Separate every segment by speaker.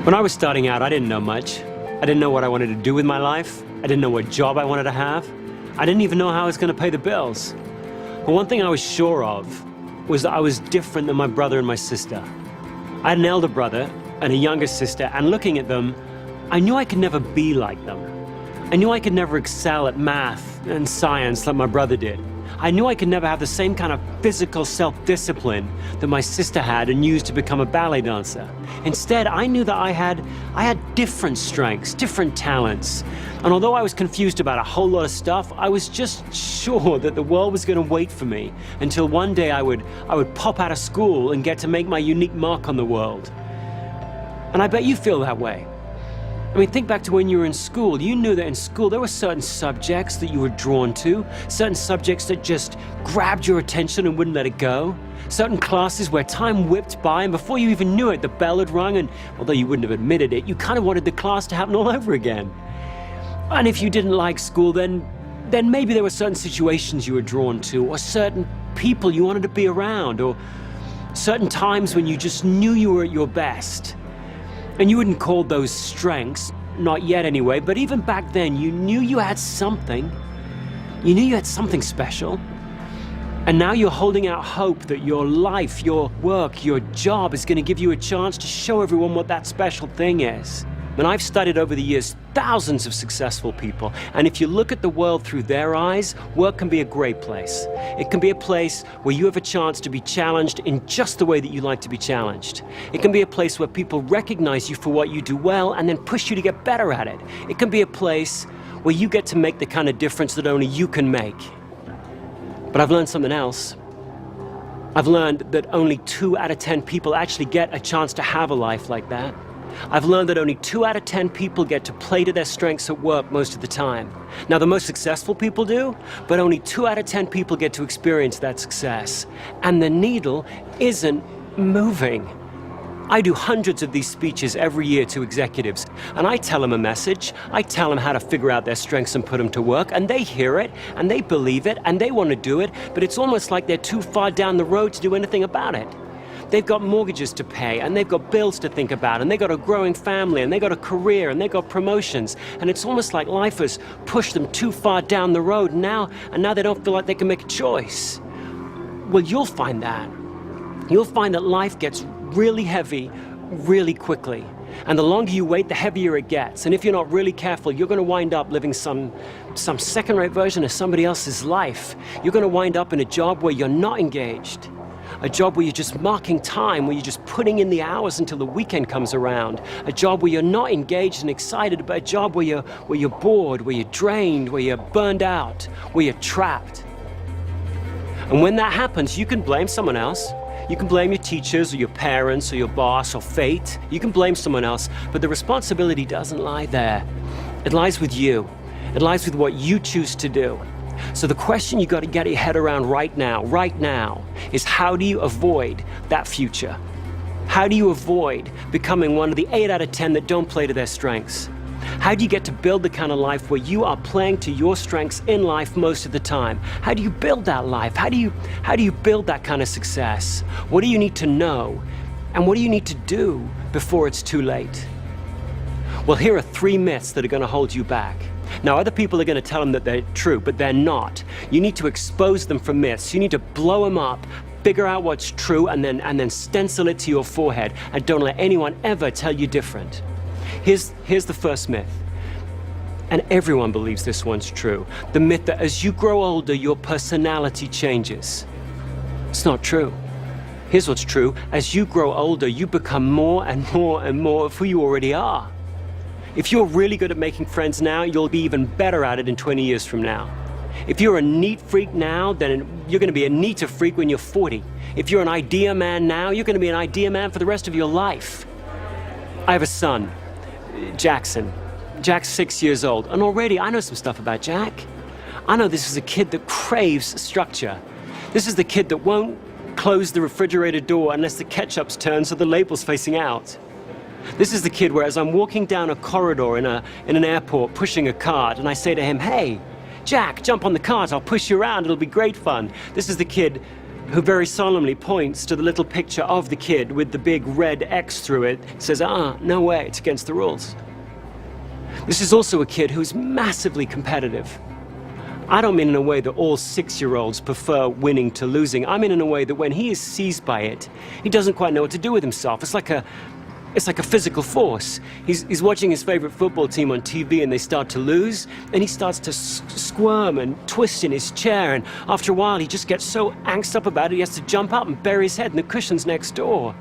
Speaker 1: When I was starting out, I didn't know much. I didn't know what I wanted to do with my life. I didn't know what job I wanted to have. I didn't even know how I was going to pay the bills. But one thing I was sure of was that I was different than my brother and my sister. I had an elder brother and a younger sister, and looking at them, I knew I could never be like them. I knew I could never excel at math and science like my brother did. I knew I could never have the same kind of physical self-discipline that my sister had and used to become a ballet dancer. Instead, I knew that I had different strengths, different talents. And although I was confused about a whole lot of stuff, I was just sure that the world was going to wait for me until one day I would pop out of school and get to make my unique mark on the world. And I bet you feel that way. I mean, think back to when you were in school. You knew that in school there were certain subjects that you were drawn to, certain subjects that just grabbed your attention and wouldn't let it go, certain classes where time whipped by and before you even knew it, the bell had rung, and although you wouldn't have admitted it, you kind of wanted the class to happen all over again. And if you didn't like school, then maybe there were certain situations you were drawn to, or certain people you wanted to be around, or certain times when you just knew you were at your best. And you wouldn't call those strengths, not yet anyway, but even back then you knew you had something. You knew you had something special. And now you're holding out hope that your life, your work, your job is going to give you a chance to show everyone what that special thing is. And I've studied over the years thousands of successful people, and if you look at the world through their eyes, work can be a great place. It can be a place where you have a chance to be challenged in just the way that you like to be challenged. It can be a place where people recognize you for what you do well and then push you to get better at it. It can be a place where you get to make the kind of difference that only you can make. But I've learned something else. I've learned that only 2 out of 10 people actually get a chance to have a life like that. I've learned that only 2 out of 10 people get to play to their strengths at work most of the time. Now, the most successful people do, but only 2 out of 10 people get to experience that success. And the needle isn't moving. I do hundreds of these speeches every year to executives, and I tell them a message, I tell them how to figure out their strengths and put them to work, and they hear it, and they believe it, and they want to do it, but it's almost like they're too far down the road to do anything about it. They've got mortgages to pay, and they've got bills to think about, and they've got a growing family, and they've got a career, and they've got promotions, and it's almost like life has pushed them too far down the road, and now they don't feel like they can make a choice. Well, you'll find that. You'll find that life gets really heavy really quickly, and the longer you wait, the heavier it gets, and if you're not really careful, you're going to wind up living some second-rate version of somebody else's life. You're going to wind up in a job where you're not engaged. A job where you're just marking time, where you're just putting in the hours until the weekend comes around. A job where you're not engaged and excited, but a job where you're bored, where you're drained, where you're burned out, where you're trapped. And when that happens, you can blame someone else. You can blame your teachers or your parents or your boss or fate. You can blame someone else, but the responsibility doesn't lie there. It lies with you. It lies with what you choose to do. So the question you got to get your head around right now, is how do you avoid that future? How do you avoid becoming one of the 8 out of 10 that don't play to their strengths? How do you get to build the kind of life where you are playing to your strengths in life most of the time? How do you build that life? How do you build that kind of success? What do you need to know? And what do you need to do before it's too late? Well, here are 3 myths that are going to hold you back. Now, other people are going to tell them that they're true, but they're not. You need to expose them for myths. You need to blow them up, figure out what's true, and then stencil it to your forehead. And don't let anyone ever tell you different. Here's the first myth. And everyone believes this one's true. The myth that as you grow older, your personality changes. It's not true. Here's what's true. As you grow older, you become more and more and more of who you already are. If you're really good at making friends now, you'll be even better at it in 20 years from now. If you're a neat freak now, then you're going to be a neater freak when you're 40. If you're an idea man now, you're going to be an idea man for the rest of your life. I have a son, Jackson. Jack's 6 years old, and already I know some stuff about Jack. I know this is a kid that craves structure. This is the kid that won't close the refrigerator door unless the ketchup's turned so the label's facing out. This is the kid where as I'm walking down a corridor in an airport pushing a cart, and I say to him, "Hey, Jack, jump on the cart, I'll push you around, it'll be great fun." This is the kid who very solemnly points to the little picture of the kid with the big red X through it, says, no way, it's against the rules. This is also a kid who's massively competitive. I don't mean in a way that all 6-year-olds prefer winning to losing. I mean in a way that when he is seized by it, he doesn't quite know what to do with himself. It's like a physical force. He's watching his favorite football team on TV and they start to lose, and he starts to squirm and twist in his chair, and after a while he just gets so angst up about it he has to jump up and bury his head in the cushions next door.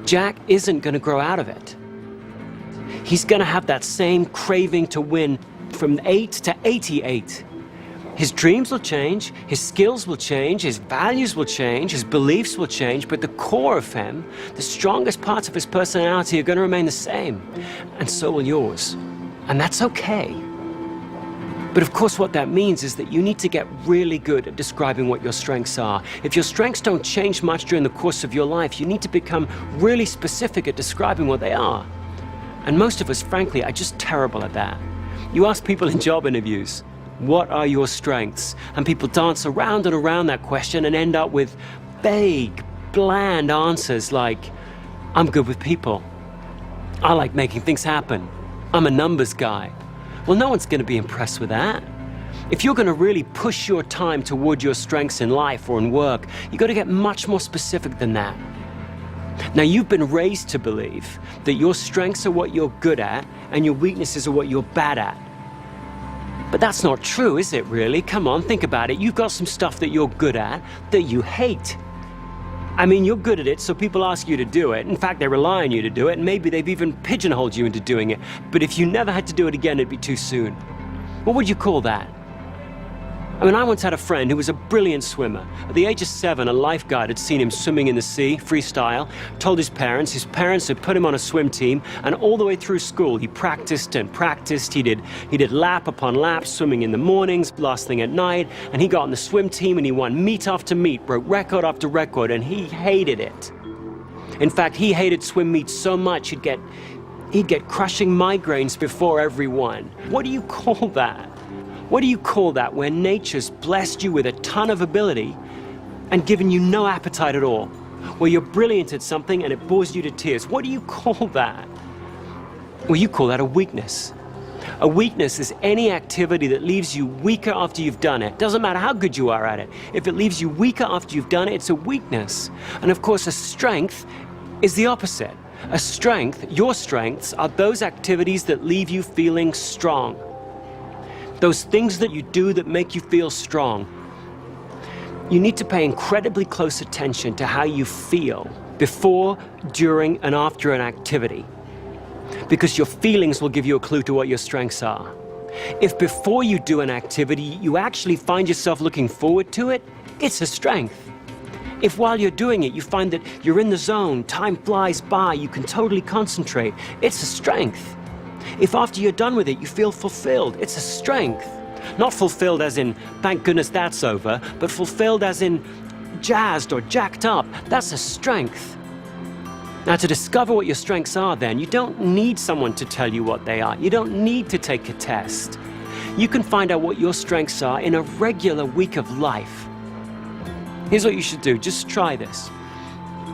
Speaker 1: Jack isn't going to grow out of it. He's going to have that same craving to win from 8 to 88. His dreams will change, his skills will change, his values will change, his beliefs will change, but the core of him, the strongest parts of his personality are going to remain the same. And so will yours. And that's okay. But of course what that means is that you need to get really good at describing what your strengths are. If your strengths don't change much during the course of your life, you need to become really specific at describing what they are. And most of us, frankly, are just terrible at that. You ask people in job interviews, what are your strengths? And people dance around and around that question and end up with vague, bland answers like, I'm good with people. I like making things happen. I'm a numbers guy. Well, no one's going to be impressed with that. If you're going to really push your time toward your strengths in life or in work, you've got to get much more specific than that. Now, you've been raised to believe that your strengths are what you're good at and your weaknesses are what you're bad at. But that's not true, is it really? Come on, think about it. You've got some stuff that you're good at that you hate. I mean, you're good at it, so people ask you to do it. In fact, they rely on you to do it, and maybe they've even pigeonholed you into doing it. But if you never had to do it again, it'd be too soon. What would you call that? I mean, I once had a friend who was a brilliant swimmer. At the age of 7, a lifeguard had seen him swimming in the sea, freestyle, told his parents had put him on a swim team, and all the way through school, he practiced and practiced. He did lap upon lap, swimming in the mornings, last thing at night, and he got on the swim team and he won meet after meet, broke record after record, and he hated it. In fact, he hated swim meets so much, he'd get crushing migraines before every one. What do you call that? What do you call that when nature's blessed you with a ton of ability and given you no appetite at all? Where you're brilliant at something and it bores you to tears. What do you call that? Well, you call that a weakness. A weakness is any activity that leaves you weaker after you've done it. Doesn't matter how good you are at it. If it leaves you weaker after you've done it, it's a weakness. And of course, a strength is the opposite. A strength, your strengths, are those activities that leave you feeling strong. Those things that you do that make you feel strong. You need to pay incredibly close attention to how you feel before, during, and after an activity, because your feelings will give you a clue to what your strengths are. If before you do an activity, you actually find yourself looking forward to it, it's a strength. If while you're doing it, you find that you're in the zone, time flies by, you can totally concentrate, it's a strength. If after you're done with it, you feel fulfilled, it's a strength. Not fulfilled as in, thank goodness that's over, but fulfilled as in jazzed or jacked up. That's a strength. Now, to discover what your strengths are then, you don't need someone to tell you what they are. You don't need to take a test. You can find out what your strengths are in a regular week of life. Here's what you should do. Just try this.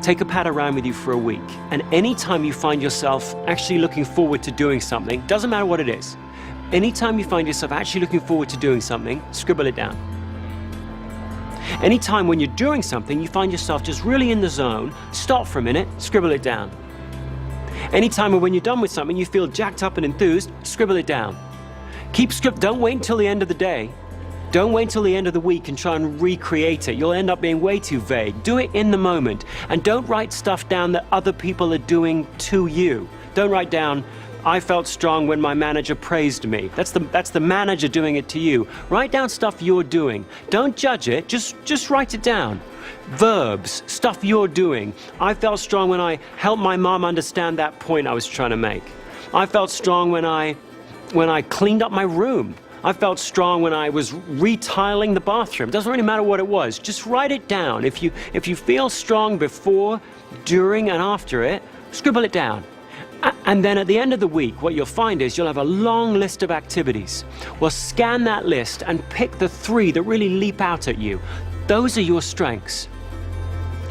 Speaker 1: Take a pad around with you for a week, and anytime you find yourself actually looking forward to doing something, doesn't matter what it is, anytime you find yourself actually looking forward to doing something, scribble it down. Anytime when you're doing something, you find yourself just really in the zone, stop for a minute, scribble it down. Anytime when you're done with something, you feel jacked up and enthused, scribble it down. Don't wait until the end of the day. Don't wait till the end of the week and try and recreate it. You'll end up being way too vague. Do it in the moment. And don't write stuff down that other people are doing to you. Don't write down, I felt strong when my manager praised me. That's the manager doing it to you. Write down stuff you're doing. Don't judge it, just write it down. Verbs, stuff you're doing. I felt strong when I helped my mom understand that point I was trying to make. I felt strong when I cleaned up my room. I felt strong when I was retiling the bathroom. Doesn't really matter what it was. Just write it down. If you feel strong before, during, and after it, scribble it down. And then at the end of the week, what you'll find is you'll have a long list of activities. Well, scan that list and pick the 3 that really leap out at you. Those are your strengths.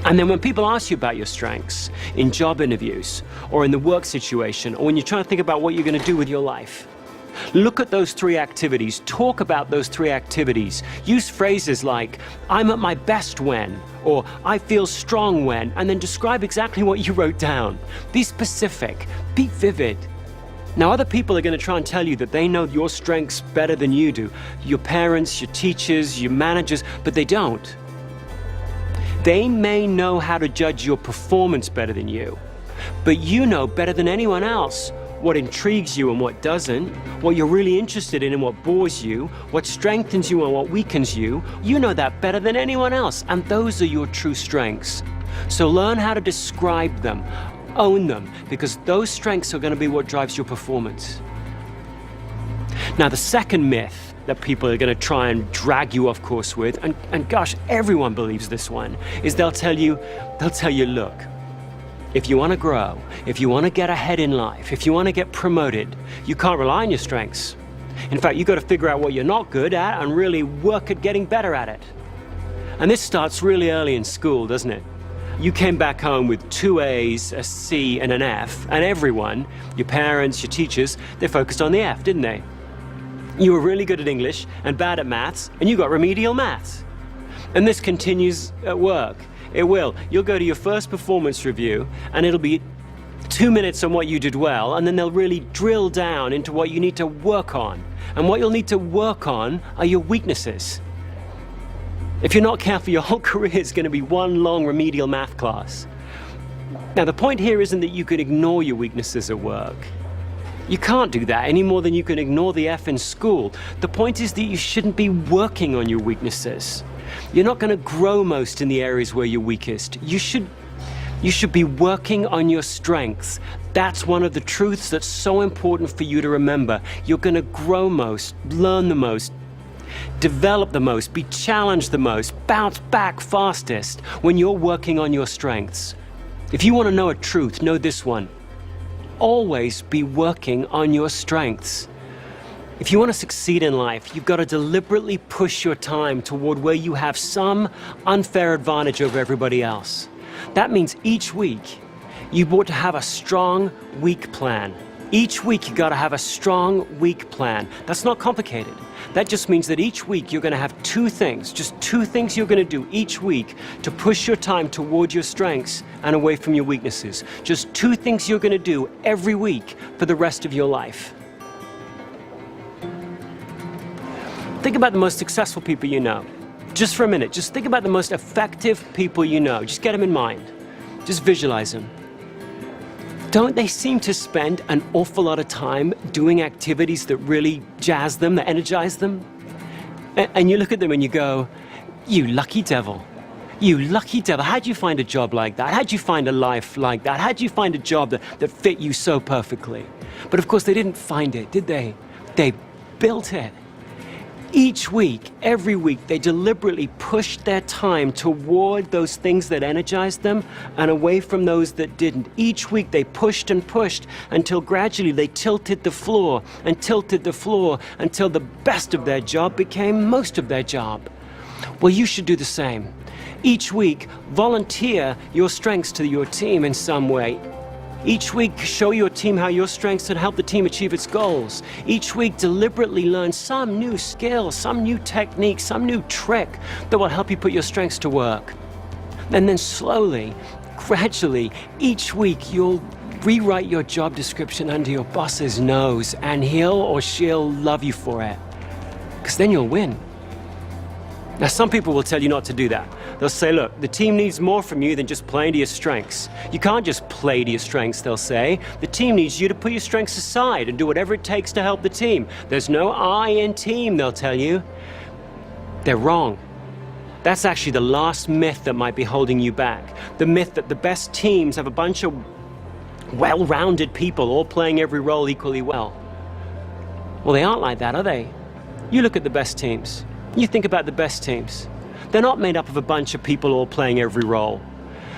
Speaker 1: And then when people ask you about your strengths in job interviews or in the work situation, or when you're trying to think about what you're going to do with your life, look at those 3 activities, talk about those 3 activities. Use phrases like, I'm at my best when, or I feel strong when, and then describe exactly what you wrote down. Be specific, be vivid. Now, other people are going to try and tell you that they know your strengths better than you do. Your parents, your teachers, your managers, but they don't. They may know how to judge your performance better than you, but you know better than anyone else what intrigues you and what doesn't, what you're really interested in and what bores you, what strengthens you and what weakens you. You know that better than anyone else, and those are your true strengths. So learn how to describe them, own them, because those strengths are going to be what drives your performance. Now, the second myth that people are going to try and drag you off course with, and gosh, everyone believes this one, is they'll tell you, look, if you want to grow, if you want to get ahead in life, if you want to get promoted, you can't rely on your strengths. In fact, you've got to figure out what you're not good at and really work at getting better at it. And this starts really early in school, doesn't it? You came back home with 2 A's, a C, and an F, and everyone, your parents, your teachers, they focused on the F, didn't they? You were really good at English and bad at maths, and you got remedial maths. And this continues at work. It will. You'll go to your first performance review, and it'll be 2 minutes on what you did well, and then they'll really drill down into what you need to work on. And what you'll need to work on are your weaknesses. If you're not careful, your whole career is going to be one long remedial math class. Now, the point here isn't that you can ignore your weaknesses at work. You can't do that any more than you can ignore the F in school. The point is that you shouldn't be working on your weaknesses. You're not going to grow most in the areas where you're weakest. You should be working on your strengths. That's one of the truths that's so important for you to remember. You're going to grow most, learn the most, develop the most, be challenged the most, bounce back fastest when you're working on your strengths. If you want to know a truth, know this one. Always be working on your strengths. If you want to succeed in life, you've got to deliberately push your time toward where you have some unfair advantage over everybody else. That means each week, you ought to have a strong, weak plan. Each week, you've got to have a strong, weak plan. That's not complicated. That just means that each week, you're going to have 2 things, just 2 things you're going to do each week to push your time toward your strengths and away from your weaknesses. Just 2 things you're going to do every week for the rest of your life. Think about the most successful people you know. Just for a minute, just think about the most effective people you know. Just get them in mind. Just visualize them. Don't they seem to spend an awful lot of time doing activities that really jazz them, that energize them? And you look at them and you go, you lucky devil. You lucky devil. How'd you find a job like that? How'd you find a life like that? How'd you find a job that fit you so perfectly? But of course, they didn't find it, did they? They built it. Each week, every week, they deliberately pushed their time toward those things that energized them and away from those that didn't. Each week, they pushed and pushed until gradually they tilted the floor until the best of their job became most of their job. Well, you should do the same. Each week, volunteer your strengths to your team in some way. Each week, show your team how your strengths can help the team achieve its goals. Each week, deliberately learn some new skill, some new technique, some new trick that will help you put your strengths to work. And then slowly, gradually, each week, you'll rewrite your job description under your boss's nose, and he'll or she'll love you for it. Because then you'll win. Now, some people will tell you not to do that. They'll say, look, the team needs more from you than just playing to your strengths. You can't just play to your strengths, they'll say. The team needs you to put your strengths aside and do whatever it takes to help the team. There's no I in team, they'll tell you. They're wrong. That's actually the last myth that might be holding you back. The myth that the best teams have a bunch of well-rounded people all playing every role equally well. Well, they aren't like that, are they? You look at the best teams. You think about the best teams. They're not made up of a bunch of people all playing every role.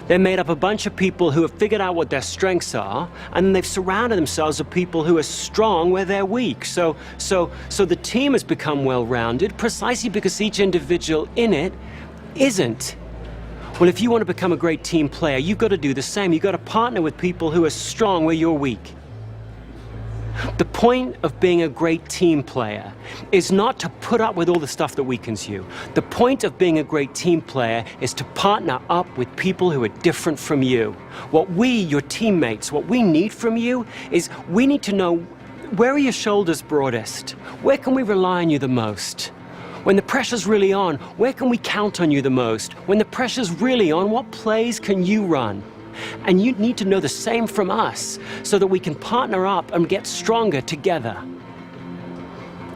Speaker 1: They're made up of a bunch of people who have figured out what their strengths are, and then they've surrounded themselves with people who are strong where they're weak. So the team has become well-rounded precisely because each individual in it isn't. Well, if you want to become a great team player, you've got to do the same. You've got to partner with people who are strong where you're weak. The point of being a great team player is not to put up with all the stuff that weakens you. The point of being a great team player is to partner up with people who are different from you. What we, your teammates, what we need from you is we need to know, where are your shoulders broadest? Where can we rely on you the most? When the pressure's really on, where can we count on you the most? When the pressure's really on, what plays can you run? And you need to know the same from us so that we can partner up and get stronger together.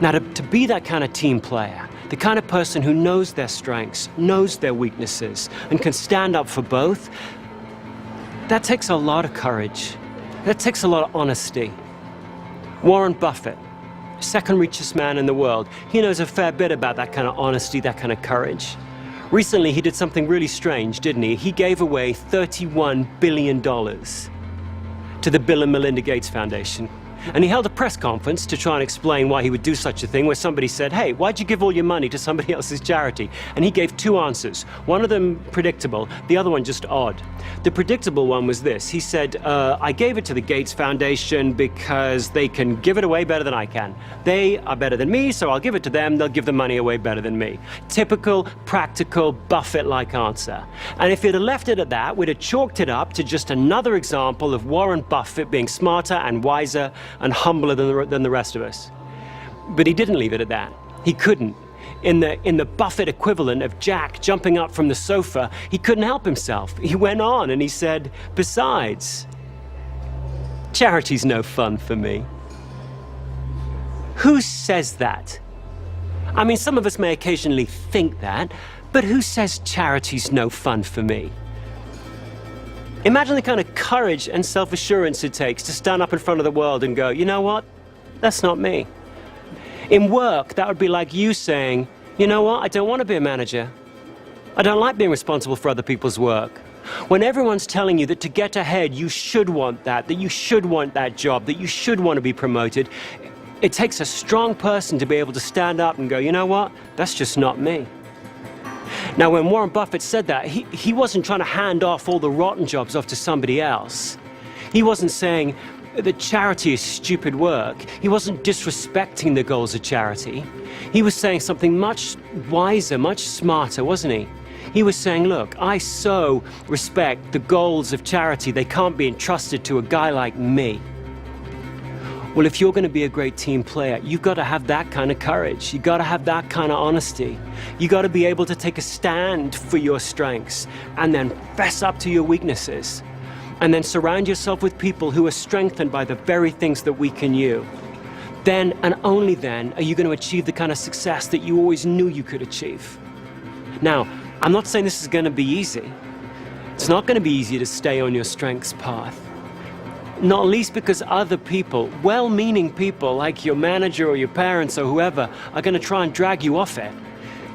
Speaker 1: Now, to be that kind of team player, the kind of person who knows their strengths, knows their weaknesses, and can stand up for both, that takes a lot of courage. That takes a lot of honesty. Warren Buffett, second richest man in the world, he knows a fair bit about that kind of honesty, that kind of courage. Recently, he did something really strange, didn't he? He gave away $31 billion to the Bill and Melinda Gates Foundation. And he held a press conference to try and explain why he would do such a thing, where somebody said, hey, why'd you give all your money to somebody else's charity? And he gave two answers. One of them predictable, the other one just odd. The predictable one was this. He said, I gave it to the Gates Foundation because they can give it away better than I can. They are better than me, so I'll give it to them. They'll give the money away better than me. Typical, practical, Buffett-like answer. And if he'd have left it at that, we'd have chalked it up to just another example of Warren Buffett being smarter and wiser and humbler than the rest of us. But he didn't leave it at that. He couldn't. In the Buffett equivalent of Jack jumping up from the sofa, he couldn't help himself. He went on and he said, besides, charity's no fun for me. Who says that? I mean, some of us may occasionally think that, but who says charity's no fun for me? Imagine the kind of courage and self-assurance it takes to stand up in front of the world and go, you know what? That's not me. In work, that would be like you saying, you know what? I don't want to be a manager. I don't like being responsible for other people's work. When everyone's telling you that to get ahead, you should want that you should want that job, that you should want to be promoted, it takes a strong person to be able to stand up and go, you know what? That's just not me. Now, when Warren Buffett said that, he wasn't trying to hand off all the rotten jobs off to somebody else. He wasn't saying that charity is stupid work. He wasn't disrespecting the goals of charity. He was saying something much wiser, much smarter, wasn't he? He was saying, look, I so respect the goals of charity, they can't be entrusted to a guy like me. Well, if you're going to be a great team player, you've got to have that kind of courage. You've got to have that kind of honesty. You've got to be able to take a stand for your strengths and then fess up to your weaknesses. And then surround yourself with people who are strengthened by the very things that weaken you. Then, and only then, are you going to achieve the kind of success that you always knew you could achieve. Now, I'm not saying this is going to be easy. It's not going to be easy to stay on your strengths path. Not least because other people, well-meaning people like your manager or your parents or whoever, are going to try and drag you off it.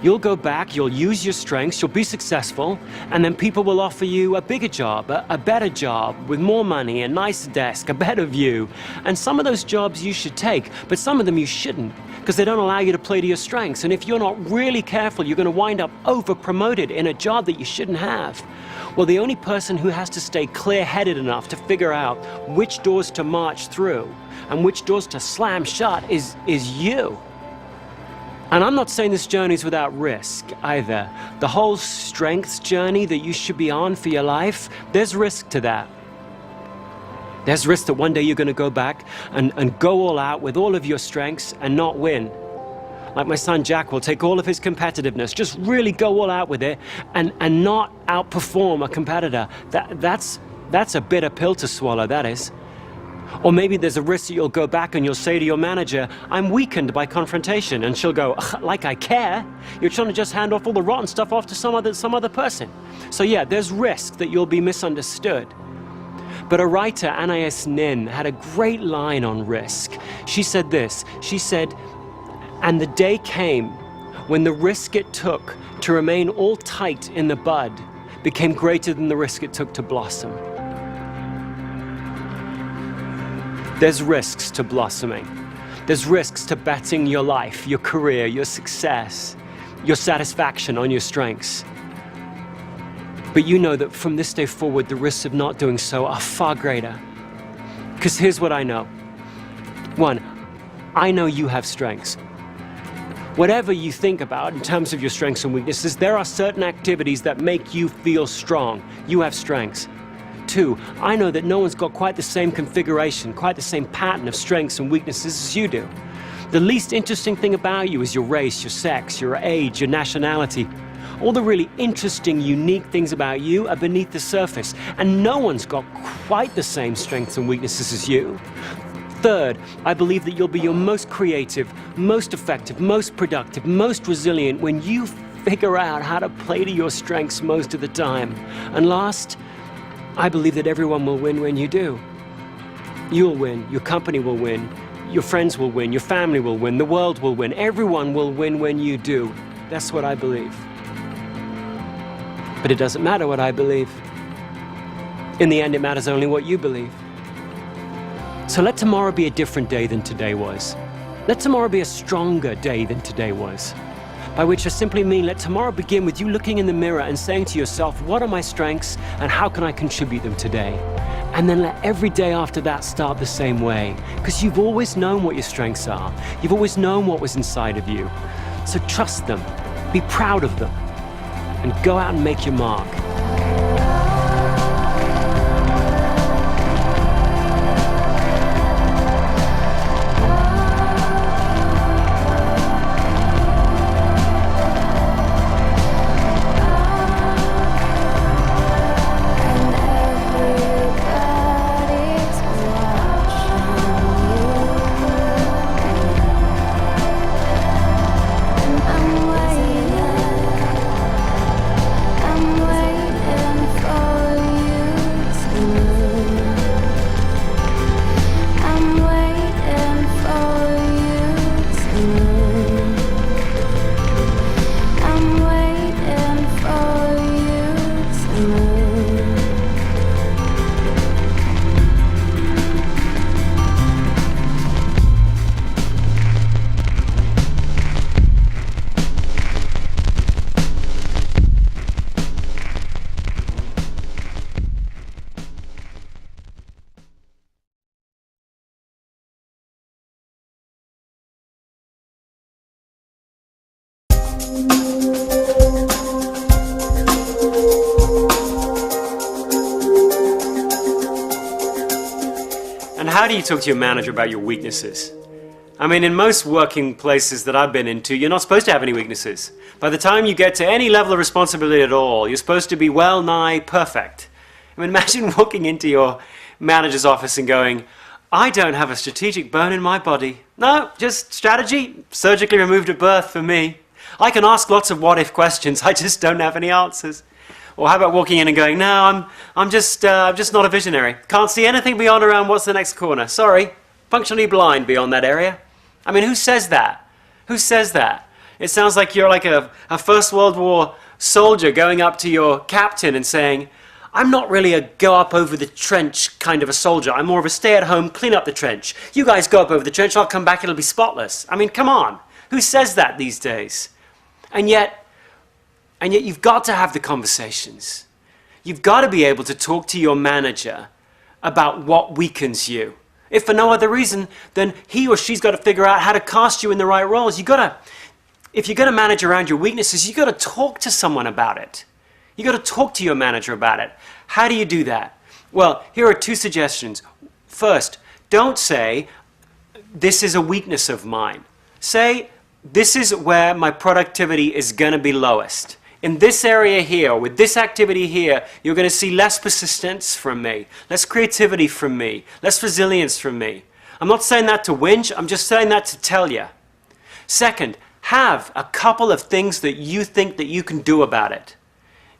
Speaker 1: You'll go back, you'll use your strengths, you'll be successful, and then people will offer you a bigger job, a better job, with more money, a nicer desk, a better view. And some of those jobs you should take, but some of them you shouldn't, because they don't allow you to play to your strengths. And if you're not really careful, you're going to wind up over-promoted in a job that you shouldn't have. Well, the only person who has to stay clear-headed enough to figure out which doors to march through and which doors to slam shut is you. And I'm not saying this journey is without risk either. The whole strengths journey that you should be on for your life, there's risk to that. There's risk that one day you're going to go back and go all out with all of your strengths and not win. Like my son Jack will take all of his competitiveness, just really go all out with it and not outperform a competitor. That's a bitter pill to swallow, that is. Or maybe there's a risk that you'll go back and you'll say to your manager, I'm weakened by confrontation. And she'll go, like I care. You're trying to just hand off all the rotten stuff off to some other person. So yeah, there's risk that you'll be misunderstood. But a writer, Anais Nin, had a great line on risk. She said this, she said, and the day came when the risk it took to remain all tight in the bud became greater than the risk it took to blossom. There's risks to blossoming. There's risks to betting your life, your career, your success, your satisfaction on your strengths. But you know that from this day forward, the risks of not doing so are far greater. Because here's what I know. One, I know you have strengths. Whatever you think about in terms of your strengths and weaknesses, there are certain activities that make you feel strong. You have strengths. Two, I know that no one's got quite the same configuration, quite the same pattern of strengths and weaknesses as you do. The least interesting thing about you is your race, your sex, your age, your nationality. All the really interesting, unique things about you are beneath the surface, and no one's got quite the same strengths and weaknesses as you. Third, I believe that you'll be your most creative, most effective, most productive, most resilient when you figure out how to play to your strengths most of the time. And last, I believe that everyone will win when you do. You'll win, your company will win, your friends will win, your family will win, the world will win, everyone will win when you do. That's what I believe. But it doesn't matter what I believe. In the end, it matters only what you believe. So let tomorrow be a different day than today was. Let tomorrow be a stronger day than today was. By which I simply mean let tomorrow begin with you looking in the mirror and saying to yourself, what are my strengths and how can I contribute them today? And then let every day after that start the same way. Because you've always known what your strengths are. You've always known what was inside of you. So trust them, be proud of them, and go out and make your mark.
Speaker 2: And how do you talk to your manager about your weaknesses? I mean, in most working places that I've been into, you're not supposed to have any weaknesses. By the time you get to any level of responsibility at all, you're supposed to be well nigh perfect. I mean, imagine walking into your manager's office and going, I don't have a strategic bone in my body. No, just strategy, surgically removed at birth for me. I can ask lots of what-if questions, I just don't have any answers. Or how about walking in and going, no, I'm just not a visionary. Can't see anything beyond around what's the next corner. Sorry, functionally blind beyond that area. I mean, who says that? Who says that? It sounds like you're like a First World War soldier going up to your captain and saying, I'm not really a go up over the trench kind of a soldier. I'm more of a stay at home, clean up the trench. You guys go up over the trench, I'll come back, it'll be spotless. I mean, come on. Who says that these days? And yet you've got to have the conversations. You've got to be able to talk to your manager about what weakens you. If for no other reason, then he or she's got to figure out how to cast you in the right roles. If you're going to manage around your weaknesses, you've got to talk to someone about it. You've got to talk to your manager about it. How do you do that? Well, here are two suggestions. First, don't say, this is a weakness of mine. Say, this is where my productivity is going to be lowest. In this area here, with this activity here, you're going to see less persistence from me, less creativity from me, less resilience from me. I'm not saying that to whinge, I'm just saying that to tell you. Second, have a couple of things that you think that you can do about it.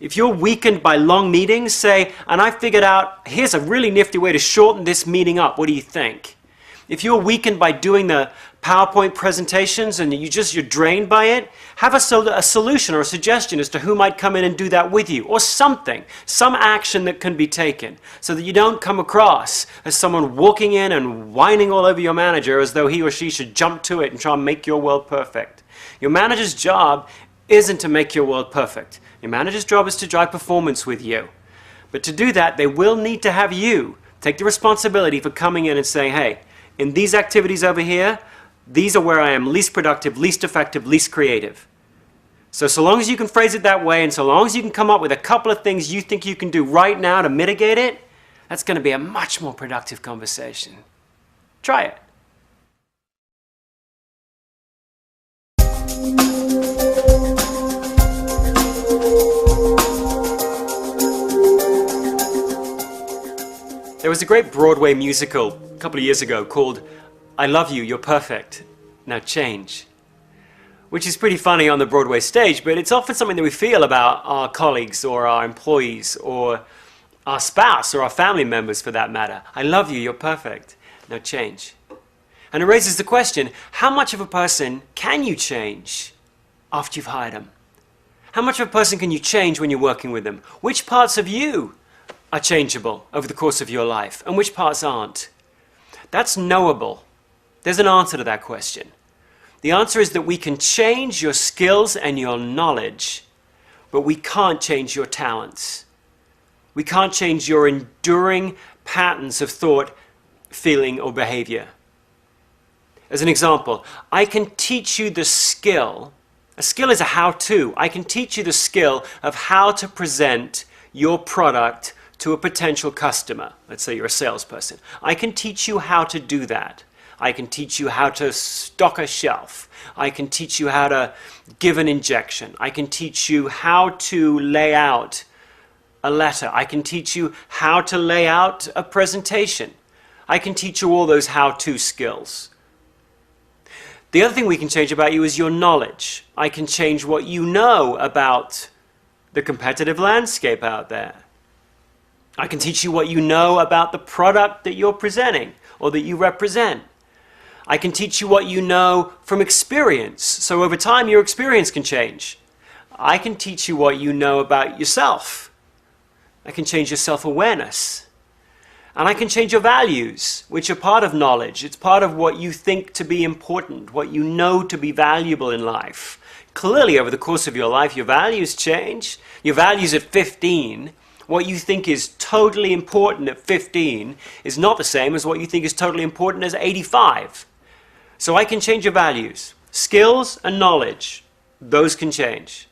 Speaker 2: If you're weakened by long meetings, say, and I figured out, here's a really nifty way to shorten this meeting up, what do you think? If you're weakened by doing the PowerPoint presentations and you're drained by it, have a solution or a suggestion as to who might come in and do that with you, or something, some action that can be taken, so that you don't come across as someone walking in and whining all over your manager as though he or she should jump to it and try and make your world perfect. Your manager's job isn't to make your world perfect. Your manager's job is to drive performance with you. But to do that, they will need to have you take the responsibility for coming in and saying, hey, in these activities over here, these are where I am least productive, least effective, least creative. So long as you can phrase it that way, and so long as you can come up with a couple of things you think you can do right now to mitigate it, that's going to be a much more productive conversation. Try it. There was a great Broadway musical a couple of years ago called I Love You, You're Perfect, Now Change, which is pretty funny on the Broadway stage, but it's often something that we feel about our colleagues or our employees or our spouse or our family members for that matter. I love you, you're perfect, now change. And it raises the question, how much of a person can you change after you've hired them? How much of a person can you change when you're working with them? Which parts of you are changeable over the course of your life, and which parts aren't? That's knowable. There's an answer to that question. The answer is that we can change your skills and your knowledge, but we can't change your talents. We can't change your enduring patterns of thought, feeling, or behavior. As an example, I can teach you the skill. A skill is a how-to. I can teach you the skill of how to present your product to a potential customer. Let's say you're a salesperson. I can teach you how to do that. I can teach you how to stock a shelf. I can teach you how to give an injection. I can teach you how to lay out a letter. I can teach you how to lay out a presentation. I can teach you all those how-to skills. The other thing we can change about you is your knowledge. I can change what you know about the competitive landscape out there. I can teach you what you know about the product that you're presenting or that you represent. I can teach you what you know from experience. So over time, your experience can change. I can teach you what you know about yourself. I can change your self-awareness. And I can change your values, which are part of knowledge. It's part of what you think to be important, what you know to be valuable in life. Clearly, over the course of your life, your values change. Your values at 15, what you think is totally important at 15 is not the same as what you think is totally important as 85. So I can change your values. Skills and knowledge, those can change.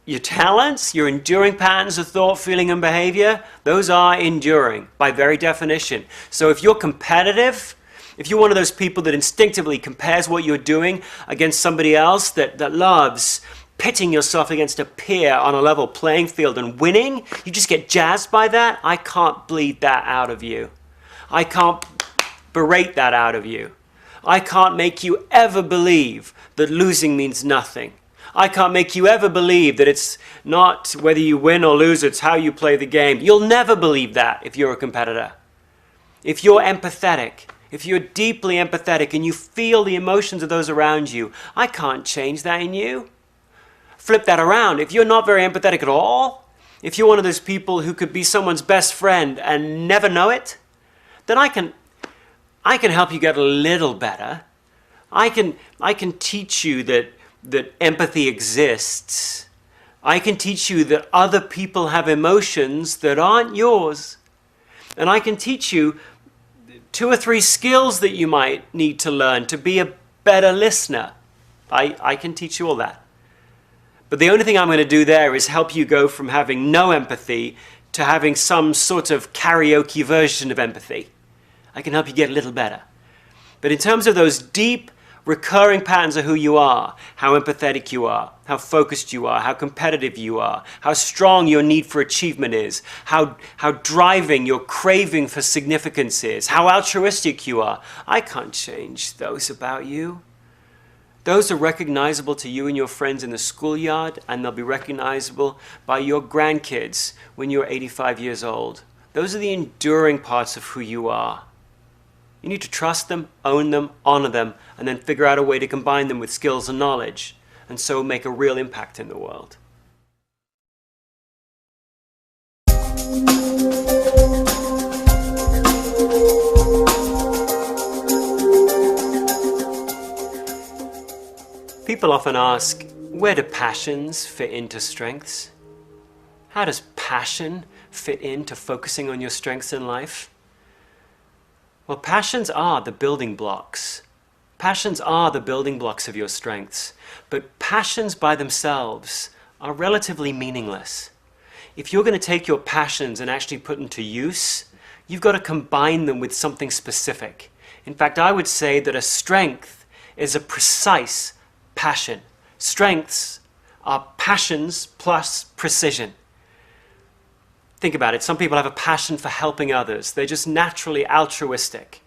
Speaker 2: Your talents, your enduring patterns of thought, feeling, and behavior, those are enduring by very definition. So if you're competitive, if you're one of those people that instinctively compares what you're doing against somebody else, that loves pitting yourself against a peer on a level playing field and winning, you just get jazzed by that, I can't bleed that out of you. I can't berate that out of you. I can't make you ever believe that losing means nothing. I can't make you ever believe that it's not whether you win or lose, it's how you play the game. You'll never believe that if you're a competitor. If you're empathetic, if you're deeply empathetic and you feel the emotions of those around you, I can't change that in you. Flip that around. If you're not very empathetic at all, if you're one of those people who could be someone's best friend and never know it, then I can help you get a little better. I can teach you that empathy exists. I can teach you that other people have emotions that aren't yours. And I can teach you 2 or 3 skills that you might need to learn to be a better listener. I can teach you all that. But the only thing I'm going to do there is help you go from having no empathy to having some sort of karaoke version of empathy. I can help you get a little better. But in terms of those deep, recurring patterns of who you are, how empathetic you are, how focused you are, how competitive you are, how strong your need for achievement is, how driving your craving for significance is, how altruistic you are, I can't change those about you. Those are recognizable to you and your friends in the schoolyard, and they'll be recognizable by your grandkids when you're 85 years old. Those are the enduring parts of who you are. You need to trust them, own them, honor them, and then figure out a way to combine them with skills and knowledge, and so make a real impact in the world. People often ask, where do passions fit into strengths? How does passion fit into focusing on your strengths in life? Well, passions are the building blocks. Passions are the building blocks of your strengths. But passions by themselves are relatively meaningless. If you're going to take your passions and actually put them to use, you've got to combine them with something specific. In fact, I would say that a strength is a precise passion. Strengths are passions plus precision. Think about it. Some people have a passion for helping others. They're just naturally altruistic.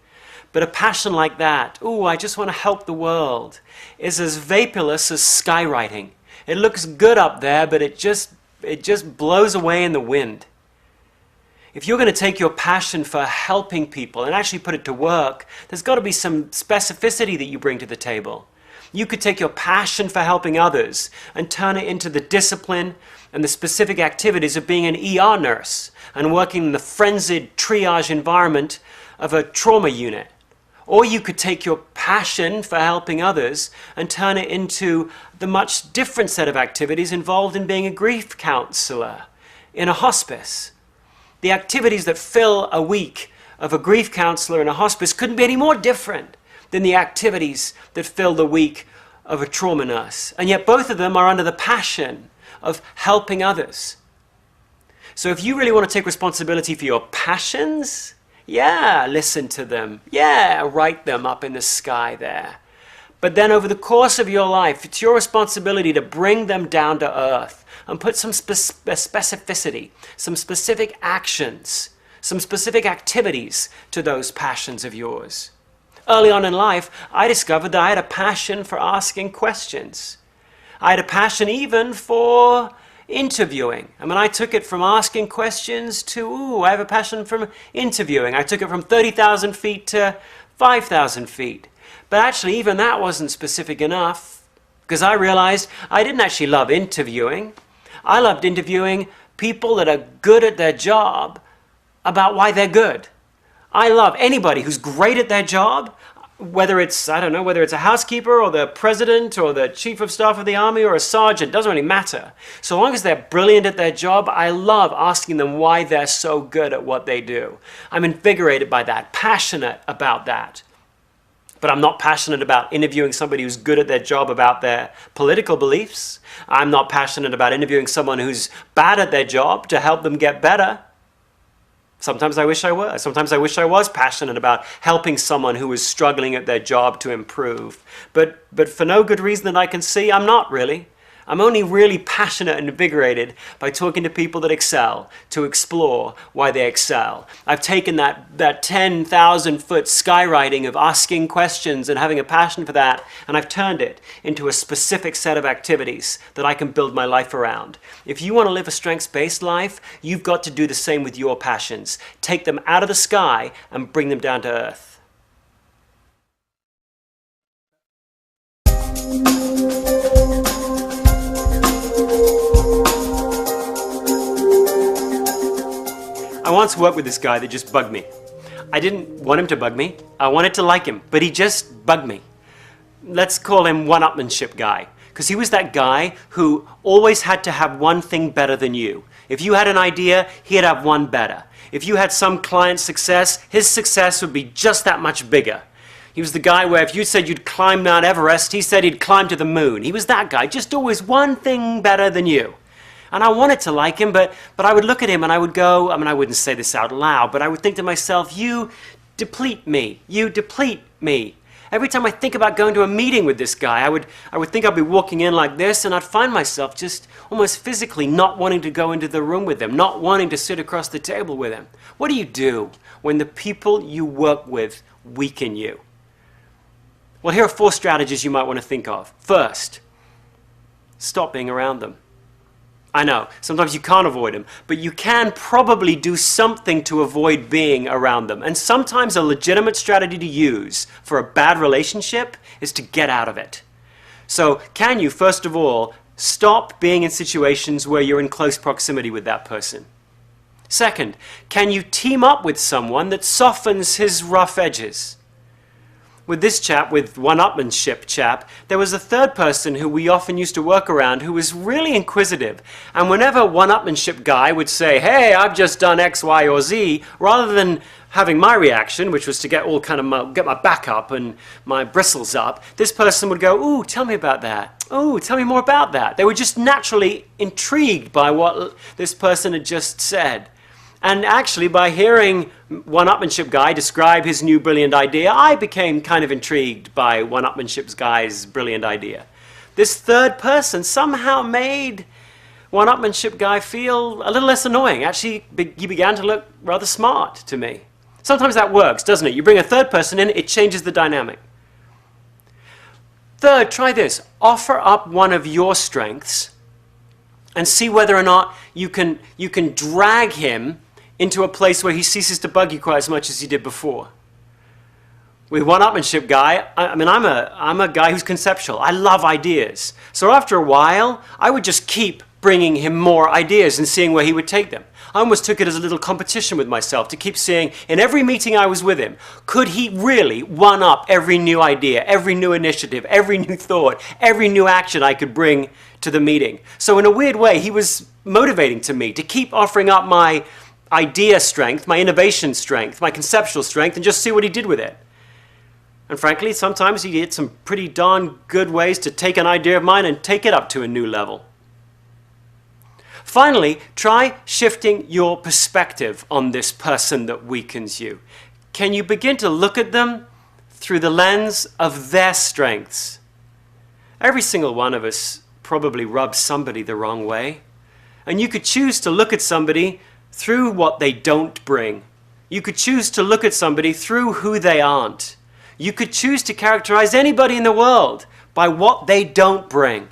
Speaker 2: But a passion like that, ooh, I just want to help the world, is as vaporless as skywriting. It looks good up there, but it just blows away in the wind. If you're going to take your passion for helping people and actually put it to work, there's got to be some specificity that you bring to the table. You could take your passion for helping others and turn it into the discipline and the specific activities of being an ER nurse and working in the frenzied triage environment of a trauma unit. Or you could take your passion for helping others and turn it into the much different set of activities involved in being a grief counselor in a hospice. The activities that fill a week of a grief counselor in a hospice couldn't be any more different than the activities that fill the week of a trauma nurse. And yet both of them are under the passion of helping others. So if you really want to take responsibility for your passions, yeah, listen to them. Yeah, write them up in the sky there. But then over the course of your life, it's your responsibility to bring them down to earth and put some specificity, some specific actions, some specific activities to those passions of yours. Early on in life, I discovered that I had a passion for asking questions. I had a passion even for interviewing. I mean, I took it from asking questions to, ooh, I have a passion for interviewing. I took it from 30,000 feet to 5,000 feet. But actually, even that wasn't specific enough, because I realized I didn't actually love interviewing. I loved interviewing people that are good at their job about why they're good. I love anybody who's great at their job, whether it's, I don't know, whether it's a housekeeper or the president or the chief of staff of the army or a sergeant, doesn't really matter. So long as they're brilliant at their job, I love asking them why they're so good at what they do. I'm invigorated by that, passionate about that. But I'm not passionate about interviewing somebody who's good at their job about their political beliefs. I'm not passionate about interviewing someone who's bad at their job to help them get better. Sometimes I wish I was. Sometimes I wish I was passionate about helping someone who was struggling at their job to improve. But for no good reason that I can see, I'm not really. I'm only really passionate and invigorated by talking to people that excel, to explore why they excel. I've taken that 10,000-foot skywriting of asking questions and having a passion for that, and I've turned it into a specific set of activities that I can build my life around. If you want to live a strengths-based life, you've got to do the same with your passions. Take them out of the sky and bring them down to earth. I once worked with this guy that just bugged me. I didn't want him to bug me. I wanted to like him, but he just bugged me. Let's call him one-upmanship guy, because he was that guy who always had to have one thing better than you. If you had an idea, he'd have one better. If you had some client success, his success would be just that much bigger. He was the guy where if you said you'd climb Mount Everest, he said he'd climb to the moon. He was that guy, just always one thing better than you. And I wanted to like him, but I would look at him and I would go, I mean, I wouldn't say this out loud, but I would think to myself, you deplete me. You deplete me. Every time I think about going to a meeting with this guy, I would think I'd be walking in like this, and I'd find myself just almost physically not wanting to go into the room with him, not wanting to sit across the table with him. What do you do when the people you work with weaken you? Well, here are 4 strategies you might want to think of. First, stop being around them. I know, sometimes you can't avoid them, but you can probably do something to avoid being around them. And sometimes a legitimate strategy to use for a bad relationship is to get out of it. So can you, first of all, stop being in situations where you're in close proximity with that person? Second, can you team up with someone that softens his rough edges? with this chap, with one-upmanship chap, there was a third person who we often used to work around who was really inquisitive. And whenever one-upmanship guy would say, hey, I've just done X, Y, or Z, rather than having my reaction, which was to get all kind of get my back up and my bristles up, this person would go, ooh, tell me about that. Ooh, tell me more about that. They were just naturally intrigued by what this person had just said. And actually, by hearing one-upmanship guy describe his new brilliant idea, I became kind of intrigued by one-upmanship guy's brilliant idea. This third person somehow made one-upmanship guy feel a little less annoying. Actually, he began to look rather smart to me. Sometimes that works, doesn't it? You bring a third person in, it changes the dynamic. Third, try this. Offer up one of your strengths and see whether or not you can drag him into a place where he ceases to bug you quite as much as he did before. With one-upmanship guy, I'm a guy who's conceptual. I love ideas. So after a while, I would just keep bringing him more ideas and seeing where he would take them. I almost took it as a little competition with myself to keep seeing, in every meeting I was with him, could he really one-up every new idea, every new initiative, every new thought, every new action I could bring to the meeting. So in a weird way, he was motivating to me to keep offering up my idea strength, my innovation strength, my conceptual strength, and just see what he did with it. And frankly, sometimes he had some pretty darn good ways to take an idea of mine and take it up to a new level. Finally, try shifting your perspective on this person that weakens you. Can you begin to look at them through the lens of their strengths? Every single one of us probably rubs somebody the wrong way. And you could choose to look at somebody through what they don't bring. You could choose to look at somebody through who they aren't. You could choose to characterize anybody in the world by what they don't bring.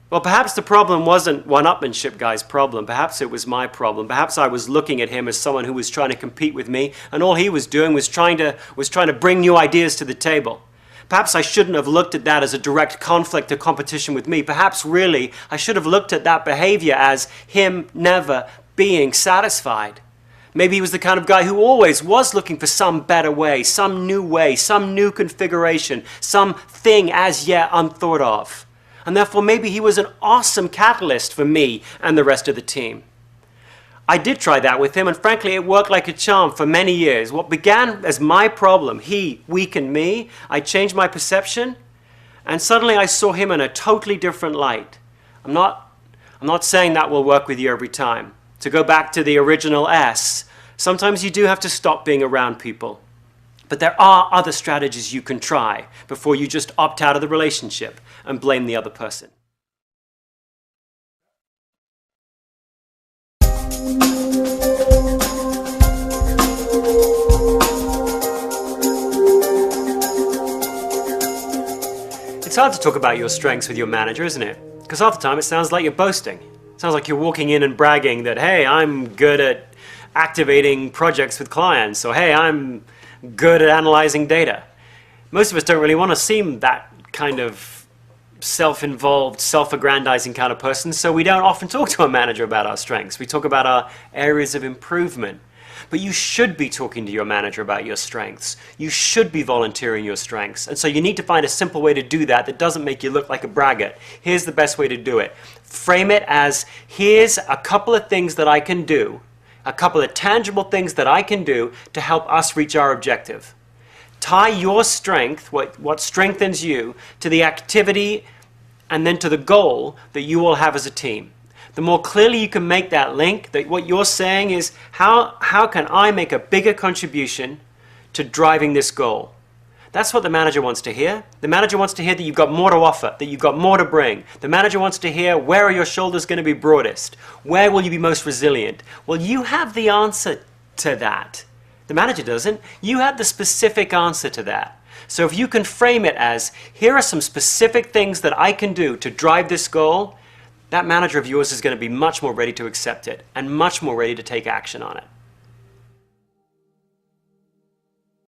Speaker 2: Well, perhaps the problem wasn't one-upmanship guy's problem. Perhaps it was my problem. Perhaps I was looking at him as someone who was trying to compete with me, and all he was doing was trying to bring new ideas to the table. Perhaps I shouldn't have looked at that as a direct conflict or competition with me. Perhaps really I should have looked at that behavior as him never being satisfied. Maybe he was the kind of guy who always was looking for some better way, some new configuration, something as yet unthought of. And therefore, maybe he was an awesome catalyst for me and the rest of the team. I did try that with him, and frankly, it worked like a charm for many years. What began as my problem, he weakened me, I changed my perception, and suddenly I saw him in a totally different light. I'm not saying that will work with you every time. To go back to the original S, sometimes you do have to stop being around people. But there are other strategies you can try before you just opt out of the relationship and blame the other person. It's hard to talk about your strengths with your manager, isn't it? Because half the time it sounds like you're boasting. It sounds like you're walking in and bragging that, hey, I'm good at activating projects with clients, or hey, I'm good at analyzing data. Most of us don't really want to seem that kind of self-involved, self-aggrandizing kind of person, so we don't often talk to a manager about our strengths. We talk about our areas of improvement. But you should be talking to your manager about your strengths. You should be volunteering your strengths. And so you need to find a simple way to do that that doesn't make you look like a braggart. Here's the best way to do it. Frame it as, here's a couple of things that I can do, a couple of tangible things that I can do to help us reach our objective. Tie your strength, what strengthens you, to the activity and then to the goal that you all have as a team. The more clearly you can make that link, that what you're saying is, how can I make a bigger contribution to driving this goal? That's what the manager wants to hear. The manager wants to hear that you've got more to offer, that you've got more to bring. The manager wants to hear, where are your shoulders going to be broadest? Where will you be most resilient? Well, you have the answer to that. The manager doesn't. You have the specific answer to that. So if you can frame it as, here are some specific things that I can do to drive this goal, that manager of yours is going to be much more ready to accept it and much more ready to take action on it.